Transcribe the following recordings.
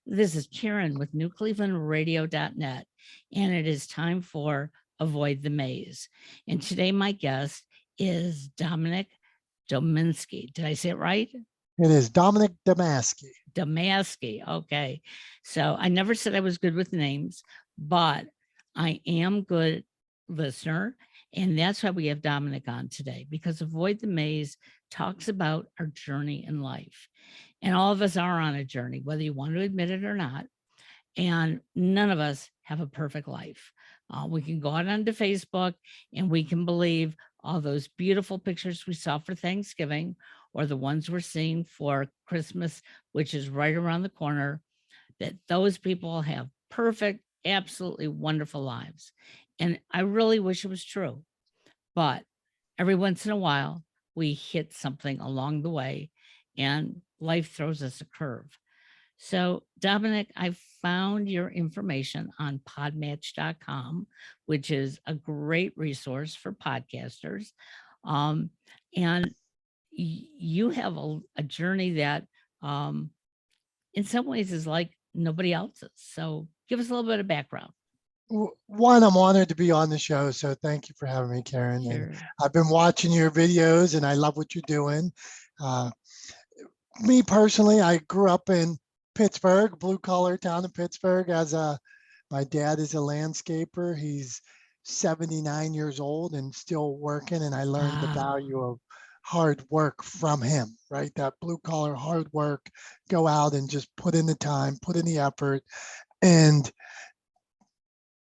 This is Karen with NewClevelandRadio.net, and it is time for Avoid the Maze. And today, my guest is Dominick Domasky. Did I say it right? It is Dominick Domasky. Domasky. Okay. So I never said I was good with names, but I am good listener. And that's why we have Dominick on today, because Avoid the Maze talks about our journey in life. And all of us are on a journey, whether you want to admit it or not. And none of us have a perfect life. We can go out onto Facebook and we can believe all those beautiful pictures we saw for Thanksgiving or the ones we're seeing for Christmas, which is right around the corner, that those people have perfect, absolutely wonderful lives. And I really wish it was true. But every once in a while, we hit something along the way and life throws us a curve. So, Dominick, I found your information on podmatch.com, which is a great resource for podcasters. Um, and you have a journey that, um, in some ways, is like nobody else's. So, give us a little bit of background. One, I'm honored to be on the show, so thank you for having me, Karen. And Sure. I've been watching your videos, and I love what you're doing. Uh, Me personally, I grew up in Pittsburgh, blue collar town of Pittsburgh. My dad is a landscaper. He's 79 years old and still working, and I learned the Wow. value of hard work from him. Right, that blue collar hard work. Go out and just put in the time, put in the effort, and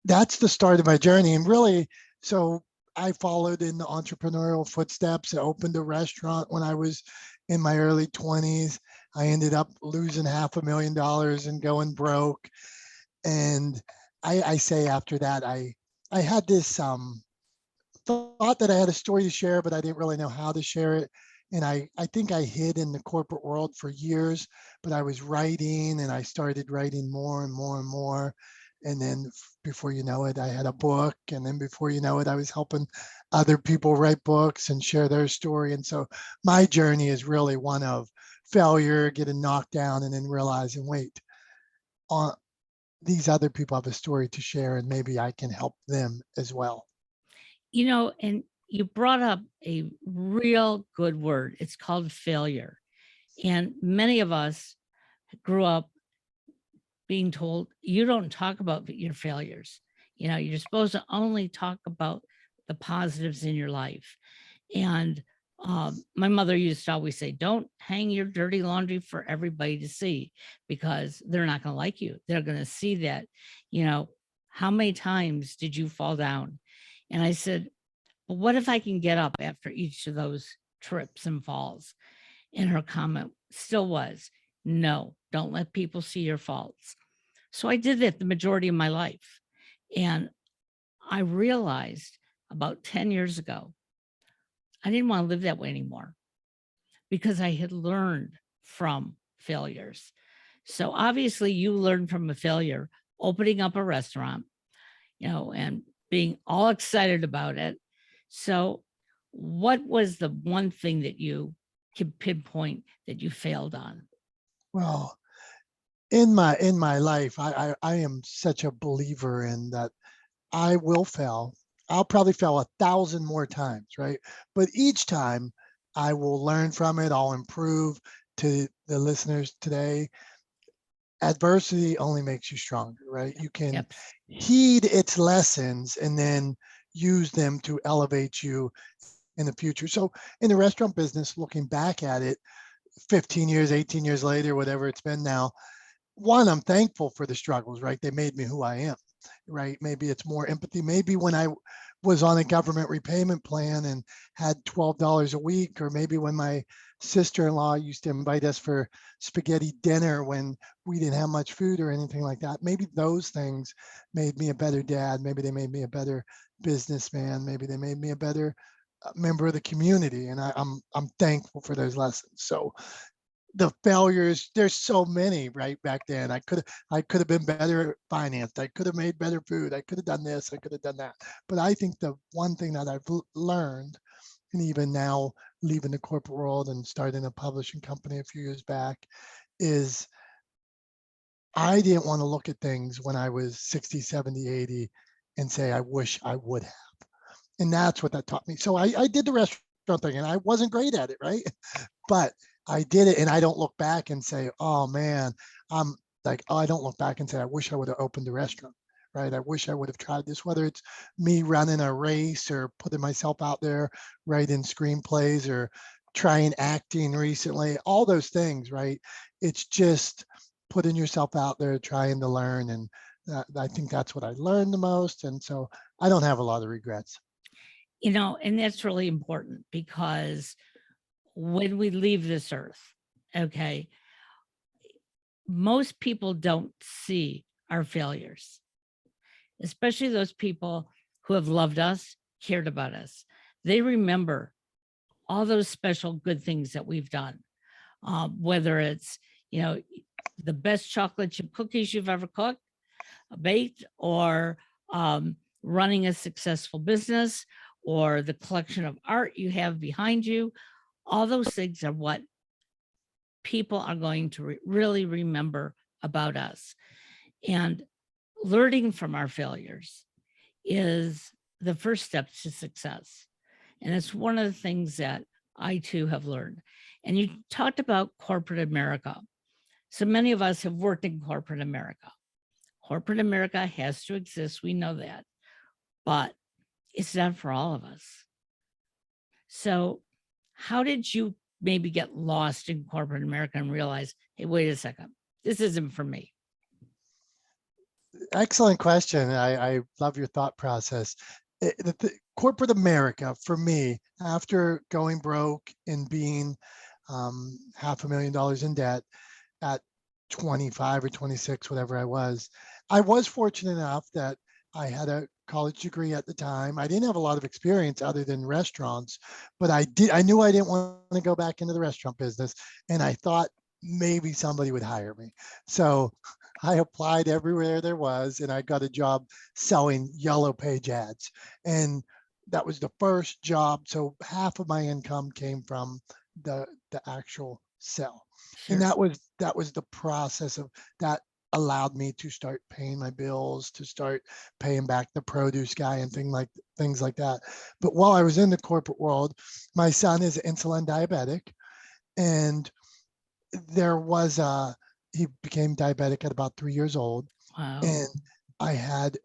that's the start of my journey. And really, so I followed in the entrepreneurial footsteps. I opened a restaurant when I was in my early 20s. I ended up losing $500,000 and going broke. And I say after that, I had this thought that I had a story to share, but I didn't really know how to share it. And I think I hid in the corporate world for years, but I was writing and I started writing more and more and more. And then before you know it, I had a book. And then before you know it, I was helping other people write books and share their story. And so my journey is really one of failure, getting knocked down, and then realizing, wait, uh, these other people have a story to share, and maybe I can help them as well. And you brought up a real good word. It's called failure. And many of us grew up being told, you don't talk about your failures. You're supposed to only talk about the positives in your life. And my mother used to always say, don't hang your dirty laundry for everybody to see, because they're not going to like you. They're going to see that, you know, how many times did you fall down? And I said, well, what if I can get up after each of those trips and falls? And her comment still was, no, don't let people see your faults. So I did that the majority of my life. And I realized about 10 years ago, I didn't want to live that way anymore, because I had learned from failures. So obviously, you learned from a failure, opening up a restaurant, and being all excited about it. So, what was the one thing that you could pinpoint that you failed on? Well, in my life, I am such a believer in that I will fail. I'll probably fail 1,000 more times, right? But each time I will learn from it. I'll improve. To the listeners today, adversity only makes you stronger, right? You can Yep. heed its lessons and then use them to elevate you in the future. So in the restaurant business, looking back at it 15 years, 18 years later, whatever it's been now, one, I'm thankful for the struggles, right? They made me who I am, right? Maybe it's more empathy. Maybe when I was on a government repayment plan and had $12 a week, or maybe when my sister-in-law used to invite us for spaghetti dinner when we didn't have much food or anything like that. Maybe those things made me a better dad. Maybe they made me a better businessman. Maybe they made me a better member of the community. And I'm thankful for those lessons. So the failures, there's so many right back then. I could have been better financed. I could have made better food. I could have done this. I could have done that. But I think the one thing that I've learned, and even now leaving the corporate world and starting a publishing company a few years back, is I didn't want to look at things when I was 60, 70, 80 and say, I wish I would have. And that's what that taught me. So I did the restaurant thing and I wasn't great at it, right? But I did it and I don't look back and say, oh man, I'm like, oh, I don't look back and say, I wish I would have opened a restaurant, right? I wish I would have tried this, whether it's me running a race or putting myself out there, writing screenplays or trying acting recently, all those things, right? It's just putting yourself out there, trying to learn. And I think that's what I learned the most. And so I don't have a lot of regrets. And that's really important because when we leave this earth, okay, most people don't see our failures, especially those people who have loved us, cared about us. They remember all those special good things that we've done, whether it's, you know, the best chocolate chip cookies you've ever cooked, baked, or running a successful business, or the collection of art you have behind you. All those things are what people are going to really remember about us. And learning from our failures is the first step to success. And it's one of the things that I too have learned. And you talked about corporate America. So many of us have worked in corporate America. Corporate America has to exist. We know that, but it's not for all of us. So how did you maybe get lost in corporate America and realize, hey, wait a second, this isn't for me? Excellent question. I love your thought process. Corporate America, for me, after going broke and being $500,000 in debt at 25 or 26, whatever I was fortunate enough that I had a college degree at the time. I didn't have a lot of experience other than restaurants, but I knew I didn't want to go back into the restaurant business. And I thought maybe somebody would hire me. So I applied everywhere there was, and I got a job selling yellow page ads. And that was the first job. So half of my income came from the actual sell. And Sure. that was the process of that allowed me to start paying my bills, to start paying back the produce guy and things like that. But while I was in the corporate world, my son is insulin diabetic, and he became diabetic at about 3 years old, Wow. and I had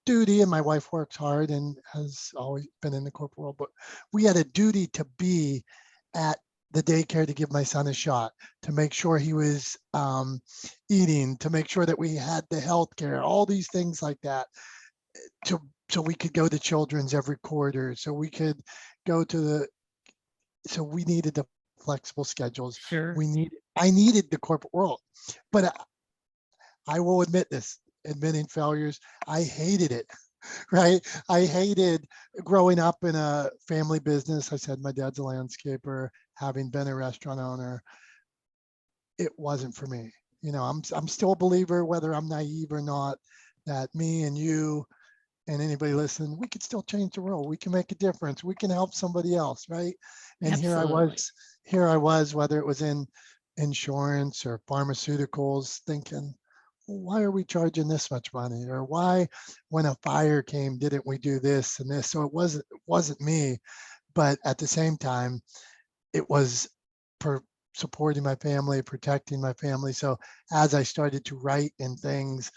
duty, and my wife works hard and has always been in the corporate world, but we had a duty to be at the daycare to give my son a shot, to make sure he was eating, to make sure that we had the health care, all these things like that, so we could go to children's every quarter, so we could go to so we needed the flexible schedules. Sure. I needed the corporate world, but I will admitting failures, I hated it. Right? I hated growing up in a family business. I said my dad's a landscaper, having been a restaurant owner. It wasn't for me. I'm still a believer, whether I'm naive or not, that me and you and anybody listening, we could still change the world. We can make a difference. We can help somebody else, right? And Absolutely. here I was, whether it was in insurance or pharmaceuticals, thinking, why are we charging this much money? Or why, when a fire came, didn't we do this and this? So it wasn't me, but at the same time, it was supporting my family, protecting my family. So as I started to write and things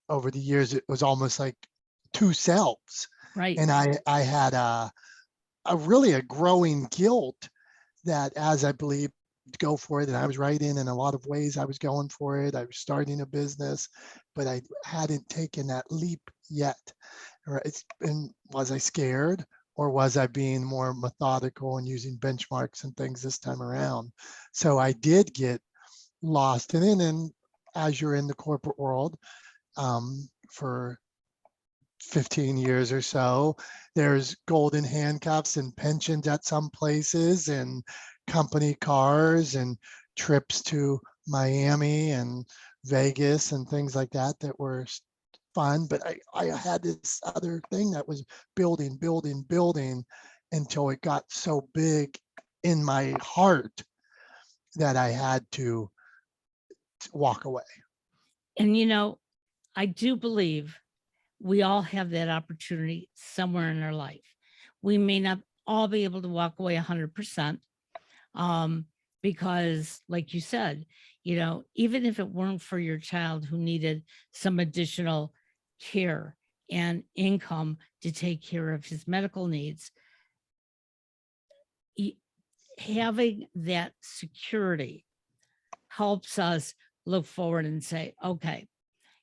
over the years, it was almost like two selves. Right. And I had a really a growing guilt that as I believed go for it, and I was writing in a lot of ways, I was going for it. I was starting a business, but I hadn't taken that leap yet. And was I scared, or was I being more methodical and using benchmarks and things this time around? So I did get lost in it. And as you're in the corporate world for 15 years or so, there's golden handcuffs and pensions at some places, and company cars and trips to Miami and Vegas and things like that were fun. But I had this other thing that was building until it got so big in my heart that I had to walk away. And, I do believe we all have that opportunity somewhere in our life. We may not all be able to walk away 100%, um, because, like you said, even if it weren't for your child who needed some additional care and income to take care of his medical needs, y- having that security helps us look forward and say, okay,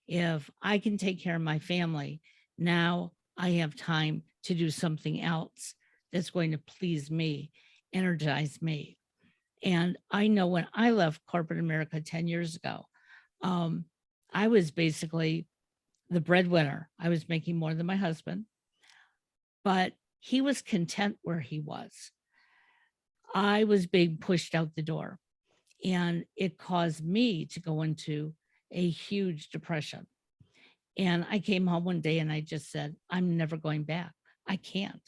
if I can take care of my family, now I have time to do something else that's going to please me, energize me. And I know when I left corporate America 10 years ago, um, I was basically the breadwinner. I was making more than my husband, but he was content where he was. I was being pushed out the door, and it caused me to go into a huge depression. And I came home one day and I just said, I'm never going back. I can't,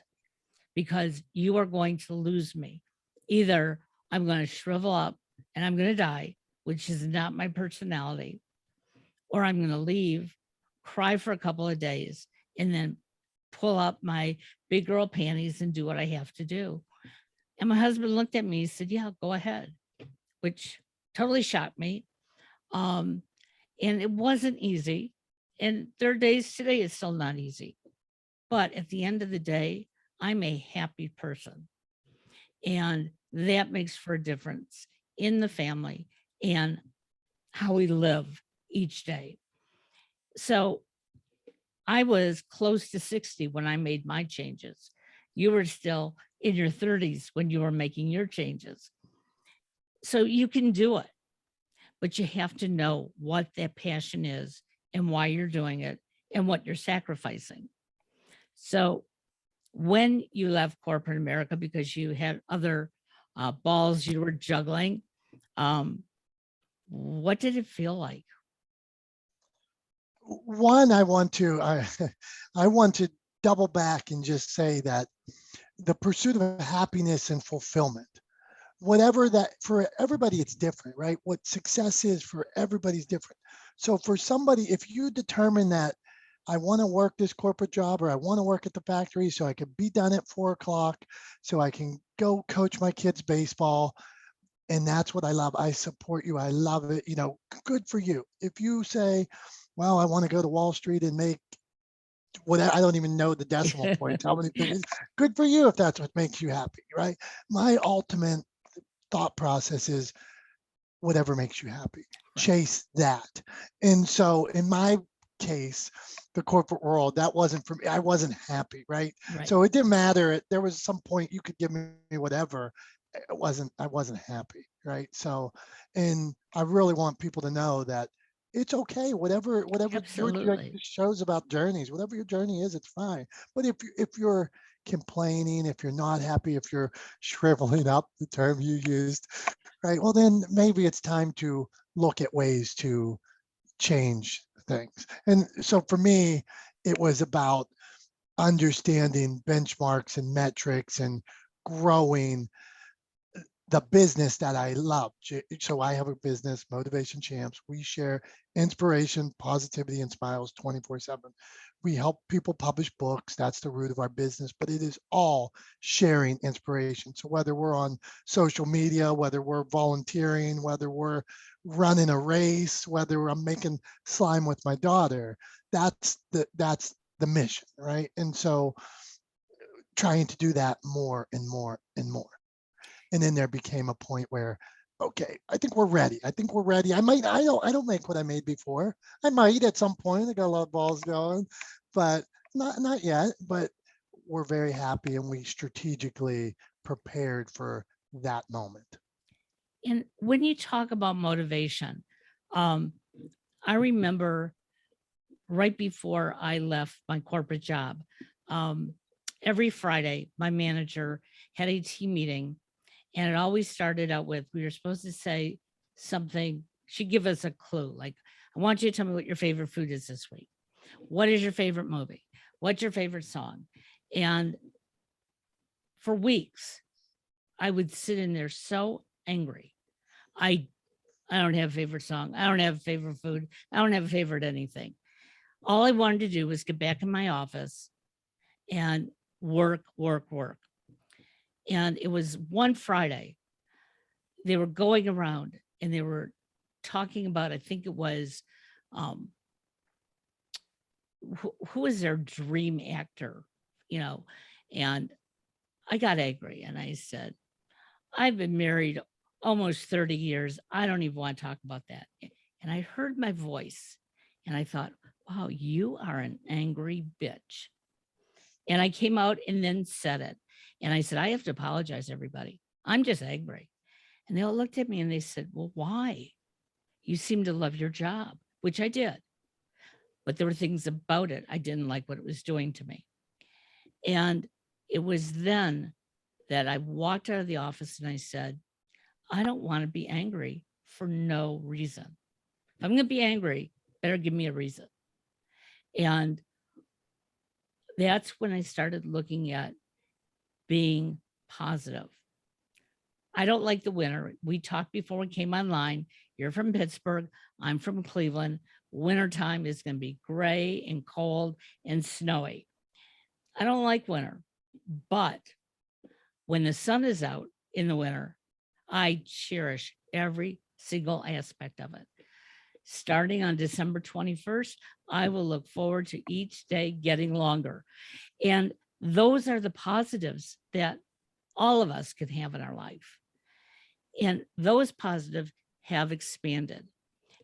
because you are going to lose me. Either I'm going to shrivel up and I'm going to die, which is not my personality, or I'm going to leave, cry for a couple of days, and then pull up my big girl panties and do what I have to do. And my husband looked at me, he said, yeah, go ahead, which totally shocked me. Um, and it wasn't easy. And there are days today, it's still not easy. But at the end of the day, I'm a happy person. And that makes for a difference in the family and how we live each day. So I was close to 60 when I made my changes. You were still in your 30s when you were making your changes. So you can do it, but you have to know what that passion is and why you're doing it and what you're sacrificing. So when you left corporate America because you had other balls you were juggling, um, what did it feel like? One, I want to double back and just say that the pursuit of happiness and fulfillment, whatever that, for everybody, it's different, right? What success is for everybody's different. So for somebody, if you determine that I want to work this corporate job, or I want to work at the factory so I can be done at 4 o'clock, so I can go coach my kids baseball, and that's what I love, I support you. I love it. Good for you. If you say, well, I want to go to Wall Street and make whatever, I don't even know the decimal points, how many billions, good for you if that's what makes you happy, right? My ultimate thought process is whatever makes you happy, Right. chase that. And so in my case, the corporate world, that wasn't for me. I wasn't happy, right? Right. So it didn't matter. There was some point you could give me whatever. I wasn't happy, right? So, and I really want people to know that it's okay. Whatever your Absolutely. shows about journeys, whatever your journey is, it's fine. But if you're complaining, if you're not happy, if you're shriveling up, the term you used, right? Well, then maybe it's time to look at ways to change things. And so for me, it was about understanding benchmarks and metrics and growing the business that I love. So I have a business, Motivation Champs. We share inspiration, positivity, and smiles 24/7. We help people publish books. That's the root of our business, but it is all sharing inspiration. So whether we're on social media, whether we're volunteering, whether we're running a race, whether I'm making slime with my daughter, that's the mission, right? And so trying to do that more and more and more. And then there became a point where, okay, I think we're ready. I think we're ready. I don't make what I made before. I might at some point. I got a lot of balls going, but not yet. But we're very happy, and we strategically prepared for that moment. And when you talk about motivation, um, I remember right before I left my corporate job, um, every Friday, my manager had a team meeting, and it always started out with, we were supposed to say something. She'd give us a clue, like, I want you to tell me what your favorite food is this week. What is your favorite movie? What's your favorite song? And for weeks, I would sit in there so angry. I I don't have a favorite song. I don't have a favorite food. I don't have a favorite anything. All I wanted to do was get back in my office and work, work, work. And it was one Friday, they were going around and they were talking about, I think it was, um, who is their dream actor, you know? And I got angry and I said, I've been married almost 30 years. I don't even want to talk about that. And I heard my voice and I thought, wow, you are an angry bitch. And I came out and then said it. And I said, I have to apologize, everybody. I'm just angry. And they all looked at me and they said, well, why? You seem to love your job, which I did. But there were things about it I didn't like what it was doing to me. And it was then that I walked out of the office and I said, I don't want to be angry for no reason. If I'm going to be angry, better give me a reason. And that's when I started looking at being positive. I don't like the winter. We talked before we came online. You're from Pittsburgh. I'm from Cleveland. Wintertime is going to be gray and cold and snowy. I don't like winter, but when the sun is out in the winter, I cherish every single aspect of it. Starting on December 21st, I will look forward to each day getting longer. And those are the positives that all of us can have in our life. And those positives have expanded.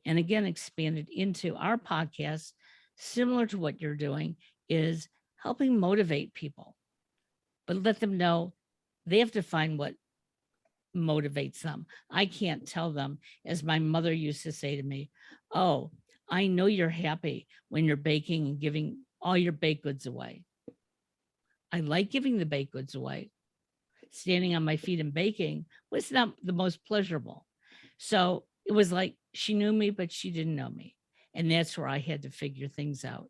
And again, expanded into our podcast, similar to what you're doing, is helping motivate people, but let them know they have to find what motivates them. I can't tell them, as my mother used to say to me, oh, I know you're happy when you're baking and giving all your baked goods away. I like giving the baked goods away. Standing on my feet and baking was not the most pleasurable. So it was like she knew me, but she didn't know me. And that's where I had to figure things out.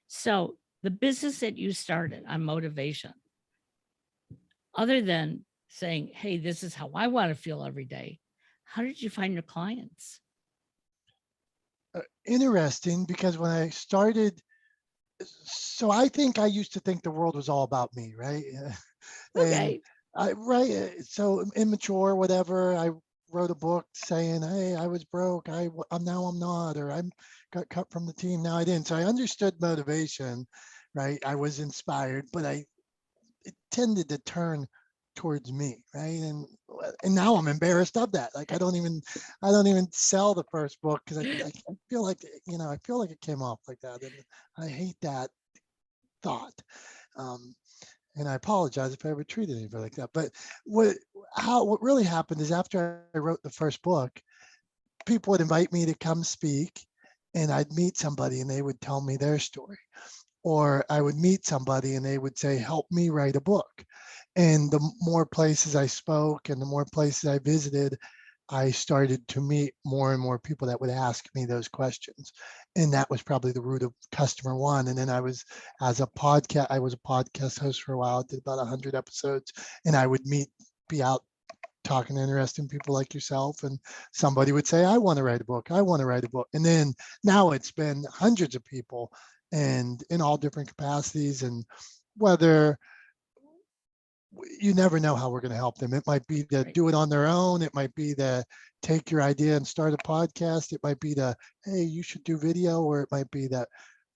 So the business that you started on motivation, other than saying, hey, this is how I want to feel every day, how did you find your clients? Interesting, because when I started, so I think I used to think the world was all about me, right? And Okay. so immature, whatever. I wrote a book saying, hey, I was broke. I'm now I'm not, or I'm got cut from the team. Now I didn't. So I understood motivation, right? I was inspired, but it tended to turn towards me, right? And now I'm embarrassed of that. Like I don't even sell the first book because I feel like, I feel like it came off like that, and I hate that thought. Um, and I apologize if I ever treated anybody like that. But what really happened is, after I wrote the first book, people would invite me to come speak, and I'd meet somebody and they would tell me their story. Or I would meet somebody and they would say, help me write a book. And the more places I spoke and the more places I visited, I started to meet more and more people that would ask me those questions. And that was probably the root of Customer One. And then I was a podcast host for a while. I did about 100 episodes, and I would be out talking to interesting people like yourself, and somebody would say, I want to write a book. I want to write a book. And then now it's been hundreds of people, and in all different capacities. And whether you never know how we're going to help them. It might be to Right. do it on their own. It might be to take your idea and start a podcast. It might be to, hey, you should do video. Or it might be that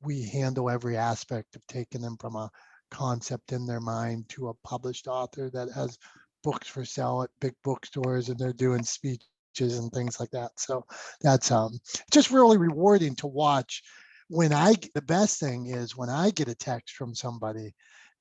we handle every aspect of taking them from a concept in their mind to a published author that has books for sale at big bookstores, and they're doing speeches and things like that. So that's just really rewarding to watch. The best thing is when I get a text from somebody,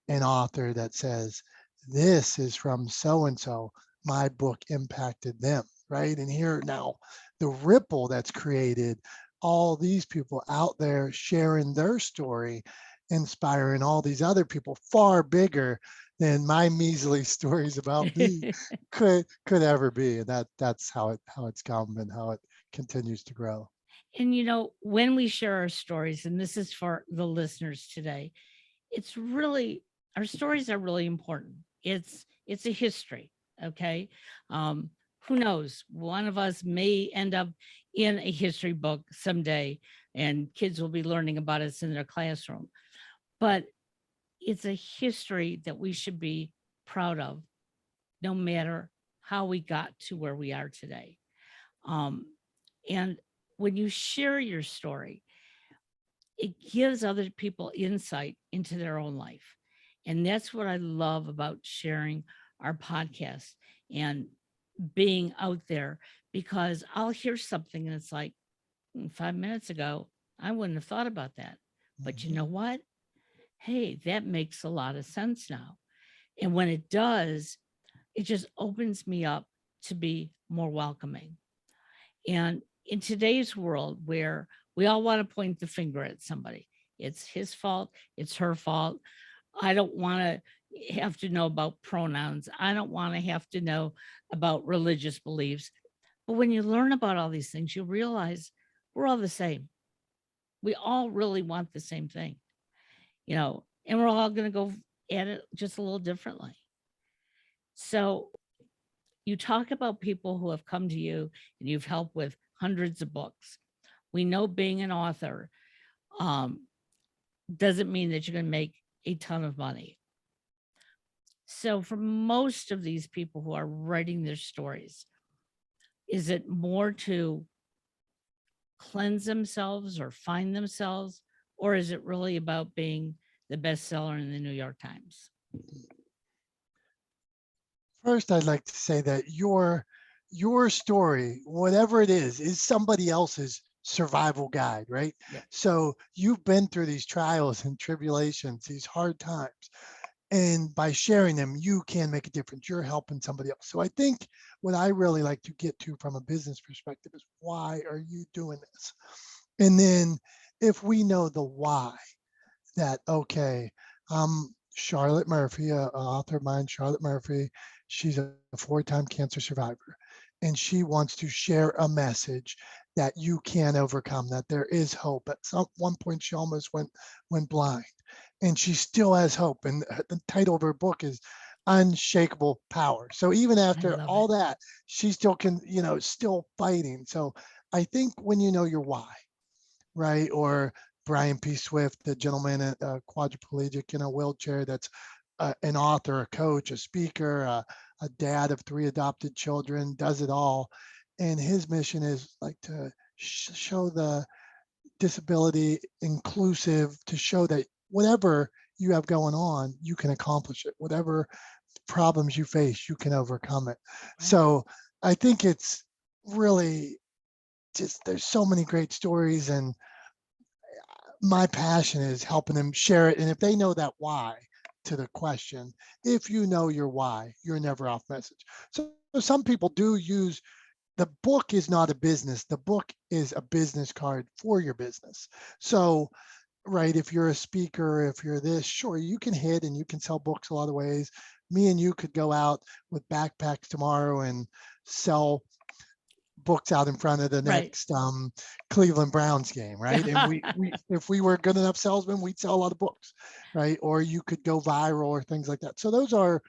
an author, that says, this is from so and so, my book impacted them, right? And here now, the ripple that's created, all these people out there sharing their story, inspiring all these other people, far bigger than my measly stories about me could ever be. And that's how it's come and how it continues to grow. And when we share our stories, and this is for the listeners today, it's really, our stories are really important. It's a history. Okay. Um, who knows? One of us may end up in a history book someday, and kids will be learning about us in their classroom. But it's a history that we should be proud of, no matter how we got to where we are today. Um, and when you share your story, it gives other people insight into their own life. And that's what I love about sharing our podcast and being out there, because I'll hear something and it's like, 5 minutes ago, I wouldn't have thought about that. But you know what? Hey, that makes a lot of sense now. And when it does, it just opens me up to be more welcoming. And in today's world where we all want to point the finger at somebody, it's his fault, it's her fault. I don't want to have to know about pronouns. I don't want to have to know about religious beliefs. But when you learn about all these things, you realize we're all the same. We all really want the same thing, and we're all going to go at it just a little differently. So you talk about people who have come to you and you've helped with hundreds of books. We know being an author um, doesn't mean that you're going to make a ton of money. So for most of these people who are writing their stories, is it more to cleanse themselves or find themselves, or is it really about being the bestseller in the New York Times? First, I'd like to say that your story, whatever it is somebody else's survival guide, right? Yeah. So you've been through these trials and tribulations, these hard times. And by sharing them, you can make a difference. You're helping somebody else. So I think what I really like to get to from a business perspective is, why are you doing this? And then if we know the why, that, okay, Charlotte Murphy, an author of mine, Charlotte Murphy, she's a 4-time cancer survivor, and she wants to share a message that you can overcome, that there is hope. At one point, she almost went blind, and she still has hope. And the title of her book is Unshakable Power. So even after all that, she still can, still fighting. So I think when you know your why, right? Or Brian P. Swift, the gentleman, quadriplegic in a wheelchair, that's an author, a coach, a speaker, a dad of 3 adopted children, does it all. And his mission is like to show the disability inclusive, to show that whatever you have going on, you can accomplish it. Whatever problems you face, you can overcome it. Right. So I think it's really just, there's so many great stories, and my passion is helping them share it. And if they know that why to the question, if you know your why, you're never off message. So some people do use, the book is not a business. The book is a business card for your business. So, right, if you're a speaker, if you're this, sure, you can hit and you can sell books a lot of ways. Me and you could go out with backpacks tomorrow and sell books out in front of the Right. next Cleveland Browns game, right? And we if we were good enough salesmen, we'd sell a lot of books, right? Or you could go viral or things like that. So those are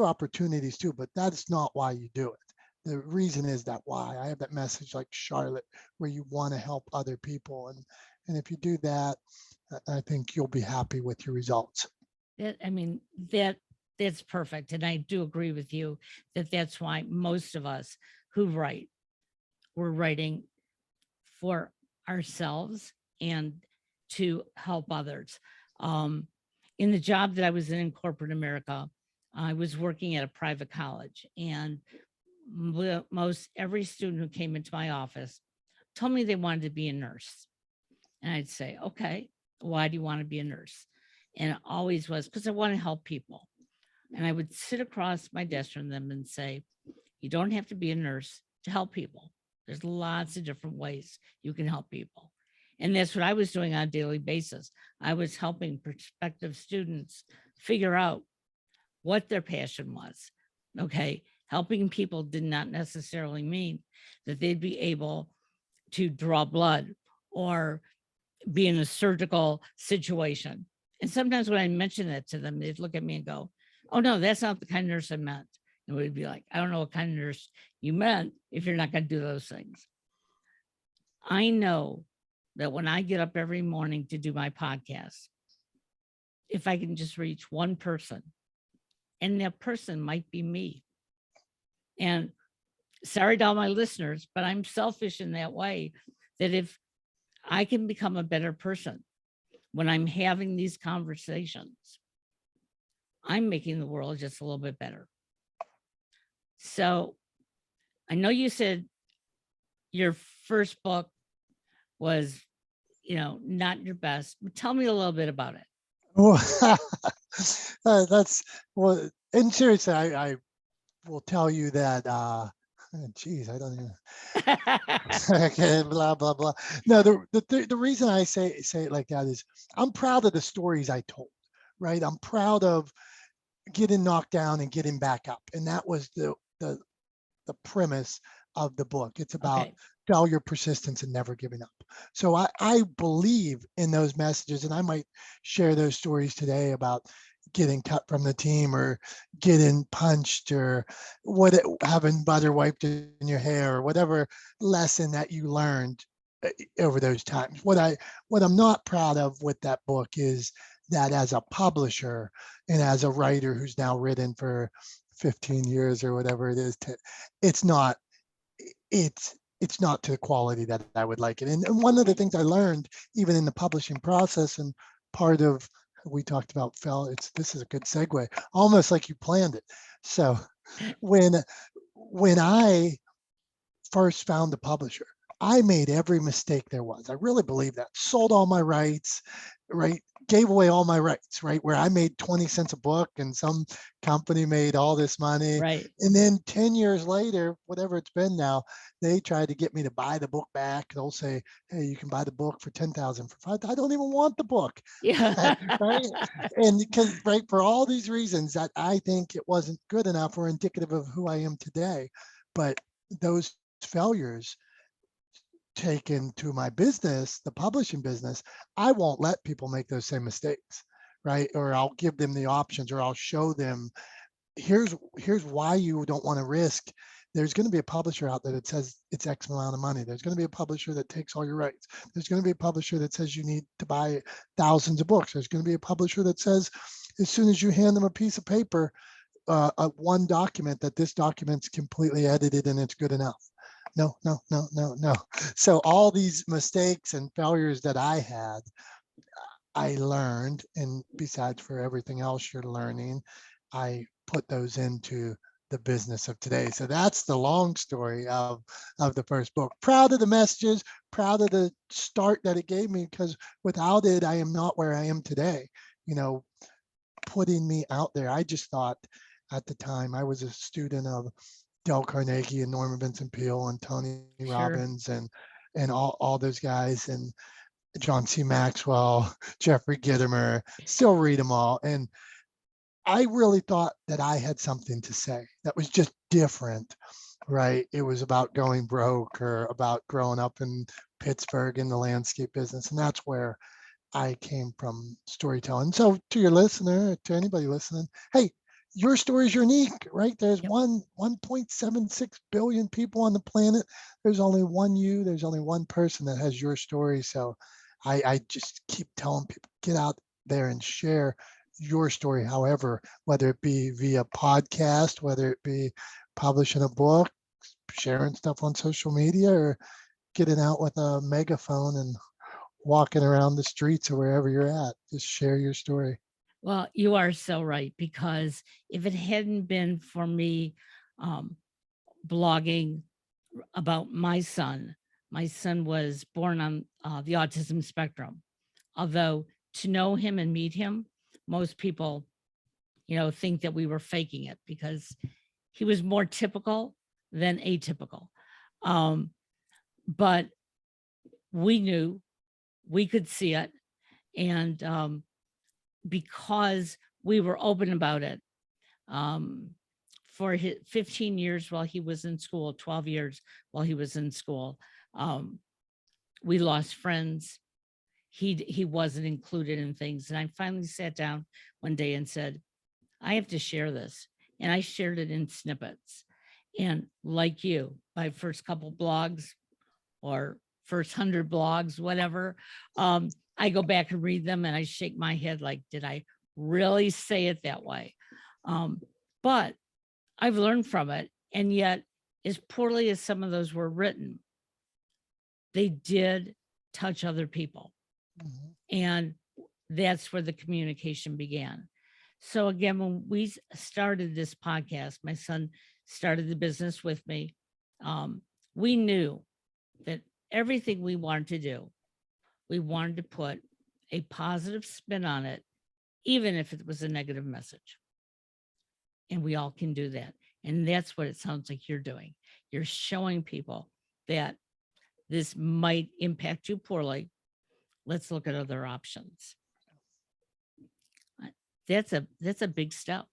opportunities too, but that's not why you do it. The reason is that why. I have that message like Charlotte, where you want to help other people, and if you do that, I think you'll be happy with your results. That's perfect, and I do agree with you that that's why most of us who write, we're writing for ourselves and to help others. In the job that I was in corporate America, I was working at a private college, and most every student who came into my office told me they wanted to be a nurse. And I'd say, okay, why do you want to be a nurse? And it always was because I want to help people. And I would sit across my desk from them and say, you don't have to be a nurse to help people. There's lots of different ways you can help people. And that's what I was doing on a daily basis. I was helping prospective students figure out what their passion was. Okay. Helping people did not necessarily mean that they'd be able to draw blood or be in a surgical situation. And sometimes when I mention that to them, they'd look at me and go, oh no, that's not the kind of nurse I meant. And we'd be like, I don't know what kind of nurse you meant if you're not going to do those things. I know that when I get up every morning to do my podcast, if I can just reach one person, and that person might be me. And sorry to all my listeners, but I'm selfish in that way, that if I can become a better person when I'm having these conversations, I'm making the world just a little bit better. So I know you said your first book was, not your best, but tell me a little bit about it. Well, that's well, and seriously, I will tell you that. Geez, I don't even. Okay, blah blah blah. No, the reason I say it like that is I'm proud of the stories I told. Right, I'm proud of getting knocked down and getting back up, and that was the premise of the book. It's about Okay. failure, persistence, and never giving up. So I believe in those messages, and I might share those stories today about getting cut from the team or getting punched or having butter wiped in your hair or whatever lesson that you learned over those times. What I'm not proud of with that book is that as a publisher and as a writer who's now written for 15 years or whatever it is, it's not it's not to the quality that I would like it. And one of the things I learned even in the publishing process, and part of we talked about this is a good segue, almost like you planned it. So when I first found the publisher, I made every mistake there was. I really believe that. Sold all my rights, right? Gave away all my rights, right? Where I made 20 cents a book and some company made all this money. Right. And then 10 years later, whatever it's been now, they tried to get me to buy the book back. They'll say, hey, you can buy the book for 10,000 for 5. I don't even want the book. Yeah. Right. And because, right, for all these reasons that I think it wasn't good enough or indicative of who I am today. But those failures taken to my business, the publishing business, I won't let people make those same mistakes, right? Or I'll give them the options, or I'll show them here's why you don't want to risk. There's going to be a publisher out there that says it's X amount of money. There's going to be a publisher that takes all your rights. There's going to be a publisher that says you need to buy thousands of books. There's going to be a publisher that says as soon as you hand them a piece of paper, one document, that this document's completely edited and it's good enough. No. So all these mistakes and failures that I had, I learned, and besides for everything else you're learning, I put those into the business of today. So that's the long story of the first book. Proud of the messages, proud of the start that it gave me, because without it, I am not where I am today. Putting me out there. I just thought at the time I was a student of Dale Carnegie and Norman Vincent Peale and Tony Sure. Robbins and all those guys, and John C. Maxwell, Jeffrey Gitomer, still read them all. And I really thought that I had something to say that was just different, right? It was about going broke or about growing up in Pittsburgh in the landscape business. And that's where I came from, storytelling. So to your listener, to anybody listening, hey, your story is unique, right? There's Yep. 1.76 billion people on the planet. There's only one you. There's only one person that has your story. So I just keep telling people, get out there and share your story, however, whether it be via podcast, whether it be publishing a book, sharing stuff on social media, or getting out with a megaphone and walking around the streets or wherever you're at. Just share your story. Well, you are so right, because if it hadn't been for me blogging about my son was born on the autism spectrum. Although to know him and meet him, most people, think that we were faking it, because he was more typical than atypical. But we knew, we could see it. And because we were open about it, for his 15 years while he was in school, 12 years while he was in school, we lost friends. He wasn't included in things. And I finally sat down one day and said, I have to share this. and I shared it in snippets. And like you, my first couple blogs or first 100 blogs, whatever, I go back and read them and I shake my head like, did I really say it that way? But I've learned from it. And yet, as poorly as some of those were written, they did touch other people. Mhm. And that's where the communication began. So again, when we started this podcast, my son started the business with me. We knew that everything we wanted to do, we wanted to put a positive spin on it, even if it was a negative message. And we all can do that. And that's what it sounds like you're doing. You're showing people that this might impact you poorly. Let's look at other options. That's a big step.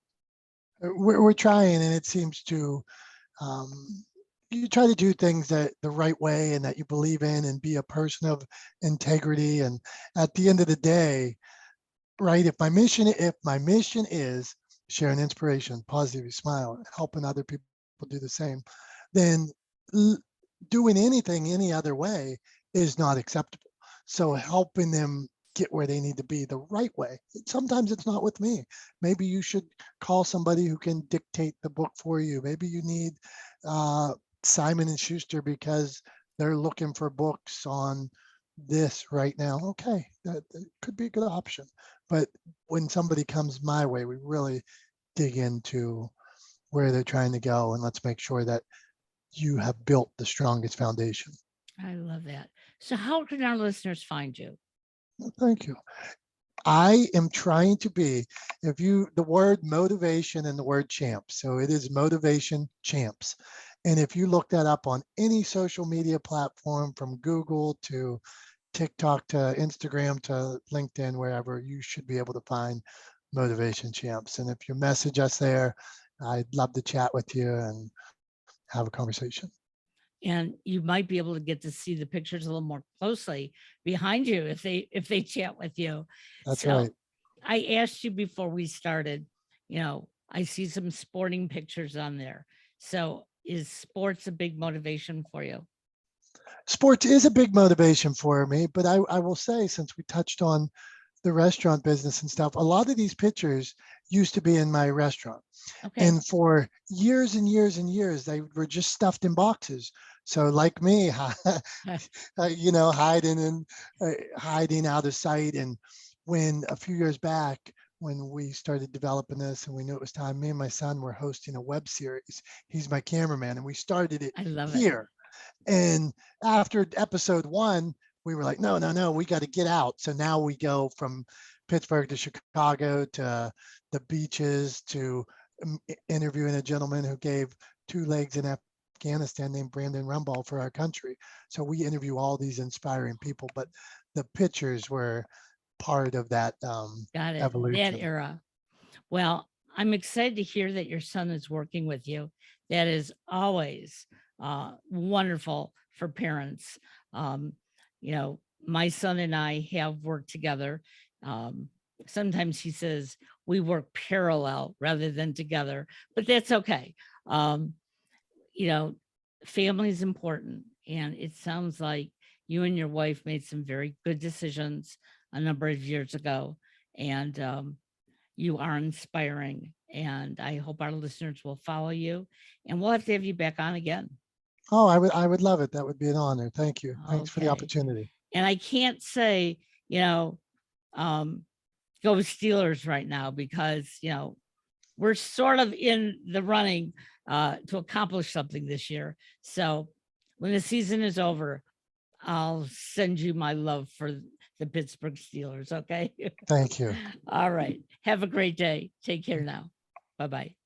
We're trying, and it seems to you try to do things that the right way and that you believe in, and be a person of integrity. And at the end of the day, right, if my mission is sharing inspiration, positive smile, helping other people do the same, then doing anything any other way is not acceptable. So helping them get where they need to be the right way. Sometimes it's not with me. Maybe you should call somebody who can dictate the book for you. Maybe you need Simon and Schuster because they're looking for books on this right now. Okay, that could be a good option. But when somebody comes my way, we really dig into where they're trying to go, and let's make sure that you have built the strongest foundation. I love that. So how can our listeners find you? Well, thank you. I am trying to be, the word motivation and the word champs. So it is Motivation Champs. And if you look that up on any social media platform, from Google to TikTok to Instagram to LinkedIn, wherever, you should be able to find Motivation Champs. And if you message us there, I'd love to chat with you and have a conversation. And you might be able to get to see the pictures a little more closely behind you if they chat with you. That's So right. I asked you before we started, I see some sporting pictures on there. So is sports a big motivation for you? Sports is a big motivation for me, but I will say, since we touched on the restaurant business and stuff, a lot of these pictures used to be in my restaurant. Okay. And for years and years and years, they were just stuffed in boxes. So like me, hiding out of sight. And when a few years back, when we started developing this and we knew it was time, me and my son were hosting a web series. He's my cameraman, and we started it I love it. here. And after episode 1, we were like, no, we got to get out. So now we go from Pittsburgh to Chicago to the beaches to interviewing a gentleman who gave 2 legs in Afghanistan named Brandon Rumball for our country. So we interview all these inspiring people, but the pictures were part of that Got it. evolution. That era. Well, I'm excited to hear that your son is working with you. That is always wonderful for parents. My son and I have worked together. Sometimes he says we work parallel rather than together, but that's okay. Family is important. And it sounds like you and your wife made some very good decisions a number of years ago. And you are inspiring. And I hope our listeners will follow you. And we'll have to have you back on again. Oh, I would love it. That would be an honor. Thank you. Thanks for the Okay. opportunity. And I can't say, go Steelers right now because, we're sort of in the running to accomplish something this year. So when the season is over, I'll send you my love for the Pittsburgh Steelers. Okay. Thank you. All right. Have a great day. Take care now. Bye-bye.